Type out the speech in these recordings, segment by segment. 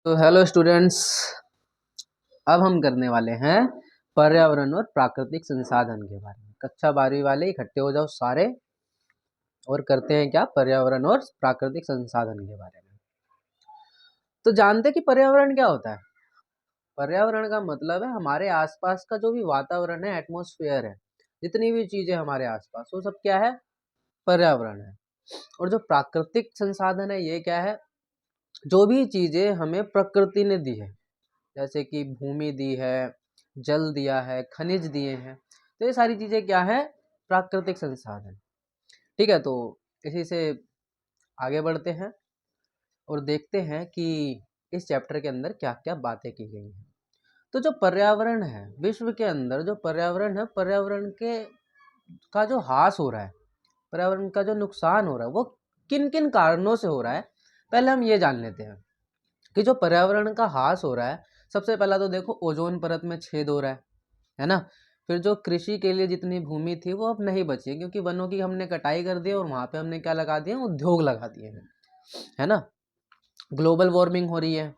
तो hello students, अब हम करने वाले हैं पर्यावरण और प्राकृतिक संसाधन के बारे में। कक्षा 12वीं वाले इकट्ठे हो जाओ सारे और करते हैं क्या, पर्यावरण और प्राकृतिक संसाधन के बारे में। तो जानते कि पर्यावरण क्या होता है। पर्यावरण का मतलब है हमारे आसपास का जो भी वातावरण है, एटमॉस्फेयर है, जितनी भी चीजें हमारे आसपास, वो सब क्या है, पर्यावरण है। और जो प्राकृतिक संसाधन है, ये क्या है, जो भी चीजें हमें प्रकृति ने दी है, जैसे कि भूमि दी है, जल दिया है, खनिज दिए हैं, तो ये सारी चीजें क्या है, प्राकृतिक संसाधन। ठीक है, तो इसी से आगे बढ़ते हैं और देखते हैं कि इस चैप्टर के अंदर क्या क्या बातें की गई हैं। तो जो पर्यावरण है, विश्व के अंदर जो पर्यावरण है, पर्यावरण के का जो ह्रास हो रहा है, पर्यावरण का जो नुकसान हो रहा है, वो किन किन कारणों से हो रहा है, पहले हम ये जान लेते हैं कि जो पर्यावरण का ह्रास हो रहा है। सबसे पहला तो देखो, ओजोन परत में छेद हो रहा है ना। फिर जो कृषि के लिए जितनी भूमि थी वो अब नहीं बची है, क्योंकि वनों की हमने कटाई कर दी और वहां पे हमने क्या लगा दिए, उद्योग लगा दिए हैं, है ना। ग्लोबल वार्मिंग हो रही है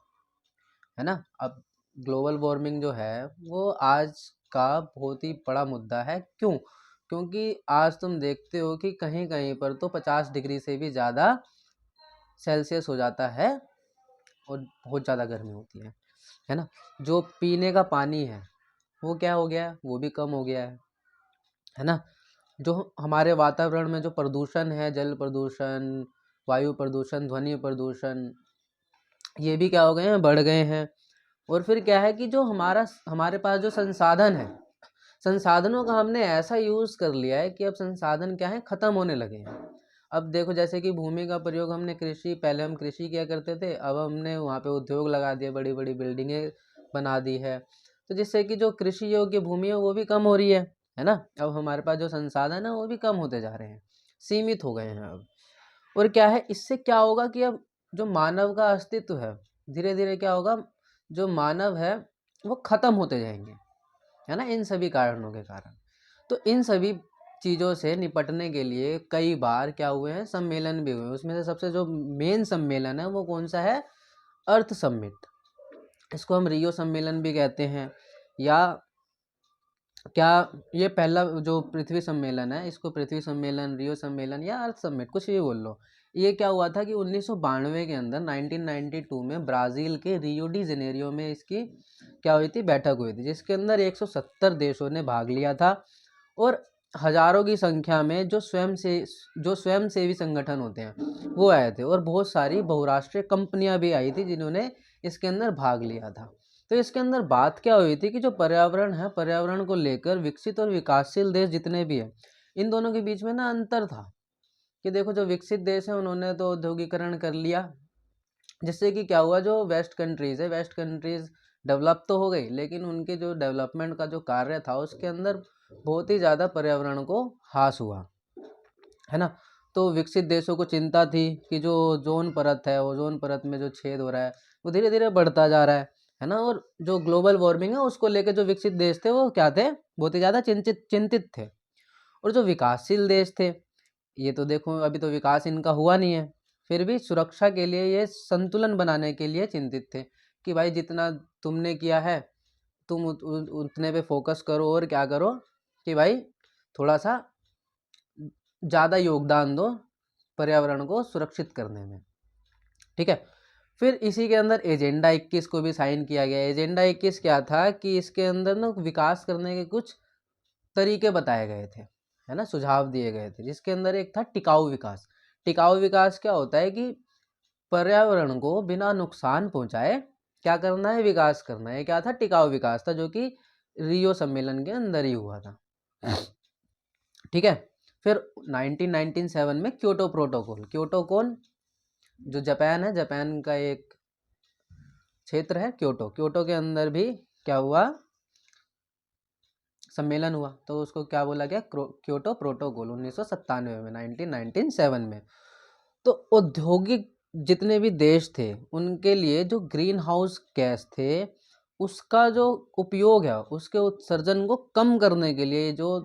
ना। अब ग्लोबल वार्मिंग जो है वो आज का बहुत ही बड़ा मुद्दा है। क्यों? क्योंकि आज तुम देखते हो कि कहीं कहीं पर तो 50 डिग्री से भी ज़्यादा सेल्सियस हो जाता है और बहुत ज़्यादा गर्मी होती है ना। जो पीने का पानी है वो क्या हो गया है, वो भी कम हो गया है ना। जो हमारे वातावरण में जो प्रदूषण है, जल प्रदूषण, वायु प्रदूषण, ध्वनि प्रदूषण, ये भी क्या हो गए हैं, बढ़ गए हैं। और फिर क्या है कि जो हमारे पास जो संसाधन है, संसाधनों का हमने ऐसा यूज़ कर लिया है कि अब संसाधन क्या है, ख़त्म होने लगे हैं। अब देखो, जैसे कि भूमि का प्रयोग हमने कृषि, पहले हम कृषि किया करते थे, अब हमने वहाँ पे उद्योग लगा दिए, बड़ी बड़ी बिल्डिंगें बना दी है, तो जिससे कि जो कृषि योग्य भूमि है वो भी कम हो रही है ना। अब हमारे पास जो संसाधन है वो भी कम होते जा रहे हैं, सीमित हो गए हैं अब। और क्या है, इससे क्या होगा कि अब जो मानव का अस्तित्व है, धीरे धीरे क्या होगा, जो मानव है वो खत्म होते जाएंगे, है ना, इन सभी कारणों के कारण। तो इन सभी चीज़ों से निपटने के लिए कई बार क्या हुए हैं, सम्मेलन भी हुए हैं। उसमें से सबसे जो मेन सम्मेलन है वो कौन सा है, अर्थ समिट। इसको हम रियो सम्मेलन भी कहते हैं, या क्या, ये पहला जो पृथ्वी सम्मेलन है, इसको पृथ्वी सम्मेलन, रियो सम्मेलन या अर्थ समिट, कुछ भी बोल लो। ये क्या हुआ था कि 1992 के अंदर, 1992 में ब्राज़ील के रियो डी जेनेरियो में इसकी क्या हुई थी, बैठक हुई थी, जिसके अंदर 170 देशों ने भाग लिया था। और हजारों की संख्या में जो स्वयंसेवी संगठन होते हैं वो आए थे, और बहुत सारी बहुराष्ट्रीय कंपनियां भी आई थी जिन्होंने इसके अंदर भाग लिया था। तो इसके अंदर बात क्या हुई थी कि जो पर्यावरण है, पर्यावरण को लेकर विकसित और विकासशील देश जितने भी हैं, इन दोनों के बीच में ना अंतर था। कि देखो, जो विकसित देश हैं उन्होंने तो औद्योगिकरण कर लिया, जिससे कि क्या हुआ, जो वेस्ट कंट्रीज़ है, वेस्ट कंट्रीज़ डेवलप तो हो गई, लेकिन उनके जो डेवलपमेंट का जो कार्य था उसके अंदर बहुत ही ज़्यादा पर्यावरण को ह्रास हुआ, है ना। तो विकसित देशों को चिंता थी कि जो ओजोन परत है, ओजोन परत में जो छेद हो रहा है वो धीरे धीरे बढ़ता जा रहा है ना। और जो ग्लोबल वार्मिंग है उसको लेकर जो विकसित देश थे वो क्या थे, बहुत ही ज़्यादा चिंतित थे। और जो विकासशील देश थे, ये तो देखो अभी तो विकास इनका हुआ नहीं है, फिर भी सुरक्षा के लिए, ये संतुलन बनाने के लिए चिंतित थे कि भाई जितना तुमने किया है तुम उतने पे फोकस करो, और क्या करो कि भाई थोड़ा सा ज़्यादा योगदान दो पर्यावरण को सुरक्षित करने में। ठीक है, फिर इसी के अंदर एजेंडा 21 को भी साइन किया गया। एजेंडा 21 क्या था कि इसके अंदर ना विकास करने के कुछ तरीके बताए गए थे, है ना, सुझाव दिए गए थे, जिसके अंदर एक था टिकाऊ विकास। टिकाऊ विकास क्या होता है कि पर्यावरण को बिना नुकसान पहुंचाए क्या करना है, विकास करना है। क्या था, टिकाऊ विकास था, जो कि रियो सम्मेलन के अंदर ही हुआ था। ठीक है, फिर 1997 में क्योटो प्रोटोकॉल, क्योटो कौन, जो जापान है, जापान का एक क्षेत्र है क्योटो, क्योटो के अंदर भी क्या हुआ, सम्मेलन हुआ, तो उसको क्या बोला गया, क्योटो प्रोटोकॉल, 1997 में, 1997 में। तो औद्योगिक जितने भी देश थे उनके लिए जो ग्रीन हाउस गैस थे उसका जो उपयोग है, उसके उत्सर्जन को कम करने के लिए जो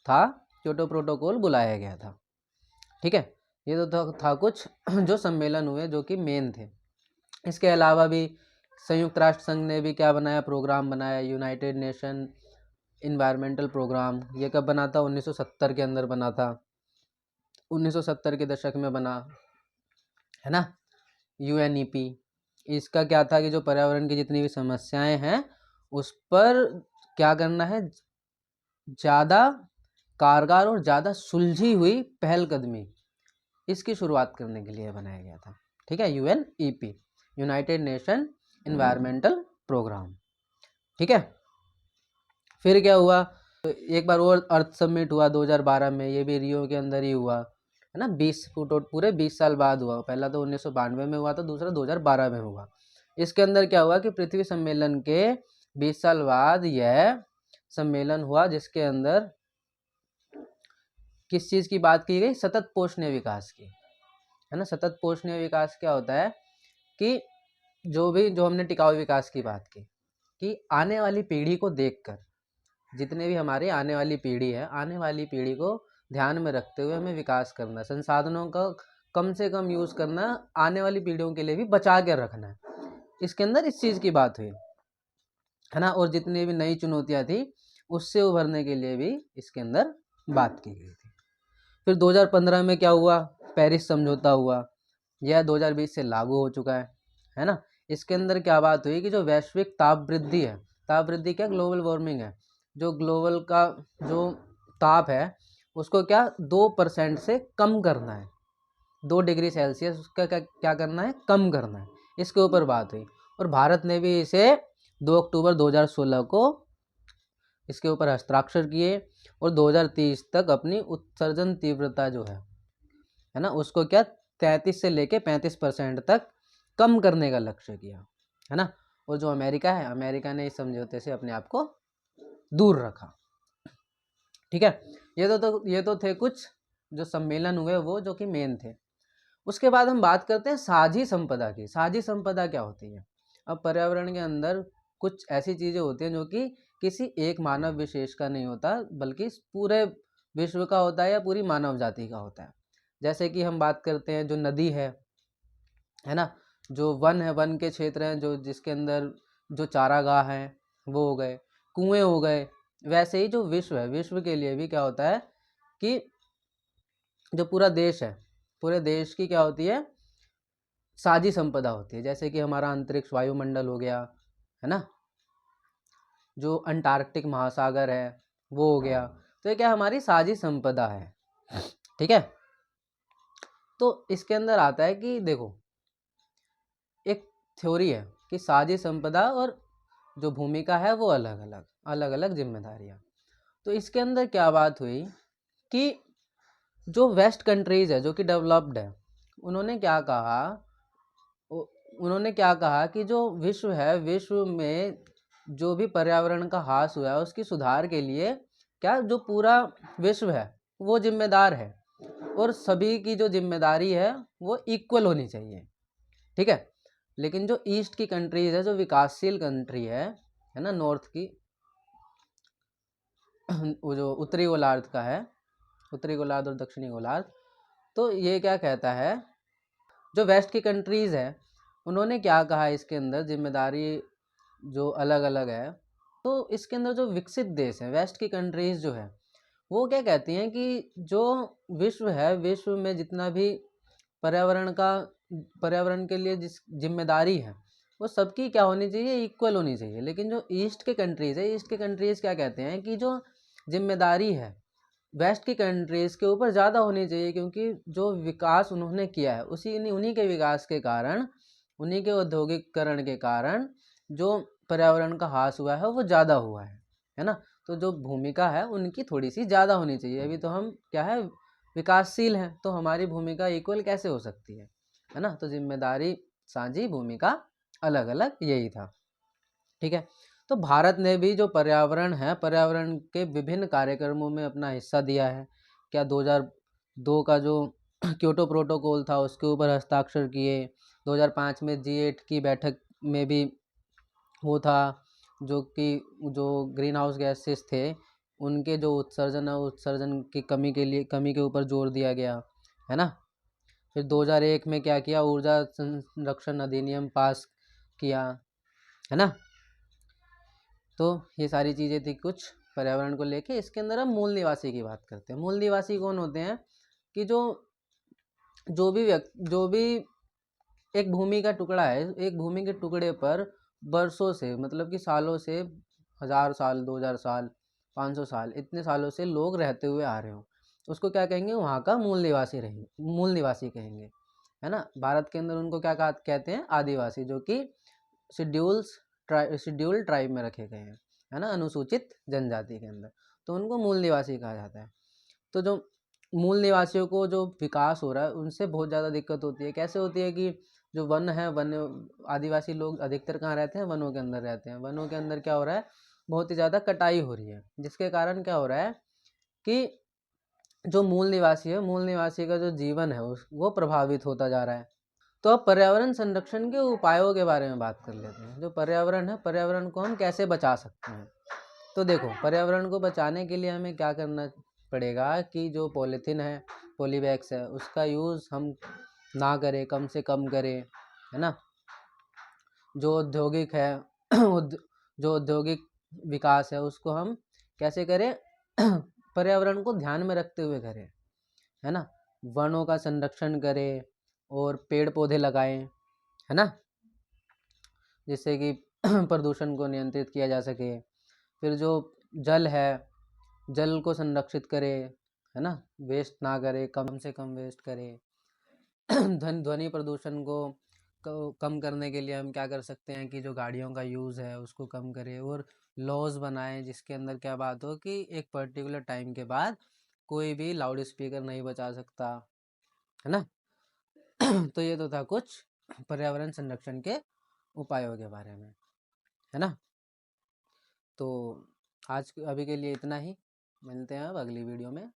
था, क्योटो प्रोटोकॉल बुलाया गया था। ठीक है, ये तो था कुछ जो सम्मेलन हुए जो कि मेन थे। इसके अलावा भी संयुक्त राष्ट्र संघ ने भी क्या बनाया, प्रोग्राम बनाया, यूनाइटेड नेशन इन्वायरमेंटल प्रोग्राम। ये कब बना था, 1970 के अंदर बना था, 1970 के दशक में बना है ना। यूएनईपी, इसका क्या था कि जो पर्यावरण की जितनी भी समस्याएं हैं उस पर क्या करना है, ज़्यादा कारगर और ज़्यादा सुलझी हुई पहलकदमी, इसकी शुरुआत करने के लिए बनाया गया था। ठीक है, UNEP, united nation environmental programme. ठीक है, फिर क्या हुआ, तो एक बार और अर्थ समिट हुआ 2012 में, ये भी रियो के अंदर ही हुआ है ना। 20 पूरे 20 साल बाद हुआ। पहला तो 1992 में हुआ था, दूसरा 2012 में हुआ। इसके अंदर क्या हुआ कि पृथ्वी सम्मेलन के 20 साल बाद यह सम्मेलन हुआ, जिसके अंदर किस चीज़ की बात की गई, सतत पोषणीय विकास की, है ना। सतत पोषणीय विकास क्या होता है कि जो हमने टिकाऊ विकास की बात की, कि आने वाली पीढ़ी को देखकर, जितने भी हमारी आने वाली पीढ़ी है, आने वाली पीढ़ी को ध्यान में रखते हुए हमें विकास करना, संसाधनों का कम से कम यूज़ करना, आने वाली पीढ़ियों के लिए भी बचा कर रखना है। इसके अंदर इस चीज़ की बात हुई है ना। और जितनी भी नई चुनौतियाँ थी उससे उभरने के लिए भी इसके अंदर बात की गई थी। फिर 2015 में क्या हुआ, पेरिस समझौता हुआ, यह 2020 से लागू हो चुका है ना। इसके अंदर क्या बात हुई कि जो वैश्विक ताप वृद्धि है, ताप वृद्धि क्या, ग्लोबल वार्मिंग है, जो ग्लोबल का जो ताप है उसको क्या 2% से कम करना है, 2 डिग्री सेल्सियस उसका क्या करना है, कम करना है। इसके ऊपर बात हुई और भारत ने भी इसे 2 अक्टूबर 2016 को इसके ऊपर हस्ताक्षर किए और 2030 तक अपनी उत्सर्जन तीव्रता जो है ना, उसको क्या 33 से लेके 35% तक कम करने का लक्ष्य किया, है ना। और जो अमेरिका है, अमेरिका ने इस समझौते से अपने आप को दूर रखा। ठीक है, ये तो थे कुछ जो सम्मेलन हुए वो जो कि मेन थे। उसके बाद हम बात करते हैं साझी संपदा की। साझी संपदा क्या होती है, अब पर्यावरण के अंदर कुछ ऐसी चीज़ें होती हैं जो कि किसी एक मानव विशेष का नहीं होता, बल्कि पूरे विश्व का होता है या पूरी मानव जाति का होता है। जैसे कि हम बात करते हैं जो नदी है ना, जो वन है, वन के क्षेत्र हैं जो जिसके अंदर जो चारागाह हैं वो हो गए, कुएं हो गए। वैसे ही जो विश्व है, विश्व के लिए भी क्या होता है कि जो पूरा देश है, पूरे देश की क्या होती है, साझी संपदा होती है। जैसे कि हमारा अंतरिक्ष वायुमंडल हो गया, है ना, जो अंटार्कटिक महासागर है वो हो गया, तो ये क्या हमारी साझी संपदा है। ठीक है, तो इसके अंदर आता है कि देखो एक थ्योरी है कि साझी संपदा और जो भूमिका है वो अलग अलग जिम्मेदारियां। तो इसके अंदर क्या बात हुई कि जो वेस्ट कंट्रीज है जो कि डेवलप्ड है, उन्होंने क्या कहा कि जो विश्व है, विश्व में जो भी पर्यावरण का ह्रास हुआ है उसकी सुधार के लिए क्या जो पूरा विश्व है वो जिम्मेदार है, और सभी की जो जिम्मेदारी है वो इक्वल होनी चाहिए। ठीक है, लेकिन जो ईस्ट की कंट्रीज है, जो विकासशील कंट्री है ना, नॉर्थ की वो जो उत्तरी गोलार्ध का है, उत्तरी गोलार्ध और दक्षिणी गोलार्ध, तो ये क्या कहता है, जो वेस्ट की कंट्रीज़ है उन्होंने क्या कहा इसके अंदर जिम्मेदारी जो अलग अलग है। तो इसके अंदर जो विकसित देश है, वेस्ट की कंट्रीज़ जो है, वो क्या कहती हैं कि जो विश्व है, विश्व में जितना भी पर्यावरण के लिए जिस जिम्मेदारी है वो सबकी क्या होनी चाहिए, इक्वल होनी चाहिए। लेकिन जो ईस्ट के कंट्रीज़ है, ईस्ट के कंट्रीज़ क्या कहते हैं कि जो जिम्मेदारी है वेस्ट की कंट्रीज़ के ऊपर ज़्यादा होनी चाहिए, क्योंकि जो विकास उन्होंने किया है उन्हीं के विकास के कारण, उन्हीं के औद्योगिकरण के कारण जो पर्यावरण का ह्रास हुआ है वो ज़्यादा हुआ है ना। तो जो भूमिका है उनकी थोड़ी सी ज़्यादा होनी चाहिए। अभी तो हम क्या है, विकासशील हैं, तो हमारी भूमिका इक्वल कैसे हो सकती है ना। तो जिम्मेदारी साझी, भूमिका अलग अलग, यही था। ठीक है, तो भारत ने भी जो पर्यावरण है, पर्यावरण के विभिन्न कार्यक्रमों में अपना हिस्सा दिया है। क्या 2002 का जो क्योटो प्रोटोकॉल था उसके ऊपर हस्ताक्षर किए, 2005 में G8 की बैठक में भी वो था, जो कि जो ग्रीन हाउस गैसेस थे उनके जो उत्सर्जन की कमी के ऊपर जोर दिया गया, है ना। फिर 2001 में क्या किया, ऊर्जा संरक्षण अधिनियम पास किया, है ना। तो ये सारी चीज़ें थी कुछ पर्यावरण को लेके। इसके अंदर हम मूल निवासी की बात करते हैं। मूल निवासी कौन होते हैं कि जो भी एक भूमि का टुकड़ा है, एक भूमि के टुकड़े पर वर्षों से, मतलब कि सालों से, 1000 साल, 2000 साल, 500 साल, इतने सालों से लोग रहते हुए आ रहे हो, उसको क्या कहेंगे, वहाँ का मूल निवासी कहेंगे, है ना। भारत के अंदर उनको क्या कहते हैं, आदिवासी, जो कि शेड्यूल ट्राइब में रखे गए हैं, है ना, अनुसूचित जनजाति के अंदर, तो उनको मूल निवासी कहा जाता है। तो जो मूल निवासियों को जो विकास हो रहा है उनसे बहुत ज़्यादा दिक्कत होती है। कैसे होती है कि जो वन है, आदिवासी लोग अधिकतर कहाँ रहते हैं, वनों के अंदर रहते हैं। वनों के अंदर क्या हो रहा है, बहुत ही ज़्यादा कटाई हो रही है, जिसके कारण क्या हो रहा है कि जो मूल निवासी का जो जीवन है वो प्रभावित होता जा रहा है। तो अब पर्यावरण संरक्षण के उपायों के बारे में बात कर लेते हैं। जो पर्यावरण है, पर्यावरण को हम कैसे बचा सकते हैं। तो देखो, पर्यावरण को बचाने के लिए हमें क्या करना पड़ेगा कि जो पॉलीथीन है, पॉलीबैग्स है, उसका यूज़ हम ना करें, कम से कम करें, है ना। जो औद्योगिक है जो औद्योगिक विकास है उसको हम कैसे करें, पर्यावरण को ध्यान में रखते हुए करें, है ना। वनों का संरक्षण करें और पेड़ पौधे लगाएं, है ना, जिससे कि प्रदूषण को नियंत्रित किया जा सके। फिर जो जल है, जल को संरक्षित करें, है ना, वेस्ट ना करें, कम से कम वेस्ट करें। ध्वनि प्रदूषण को कम करने के लिए हम क्या कर सकते हैं कि जो गाड़ियों का यूज़ है उसको कम करें, और लॉज बनाएं जिसके अंदर क्या बात हो कि एक पर्टिकुलर टाइम के बाद कोई भी लाउड स्पीकर नहीं बजा सकता, है ना। तो ये तो था कुछ पर्यावरण संरक्षण के उपायों के बारे में, है ना। तो अभी के लिए इतना ही, मिलते हैं अब अगली वीडियो में।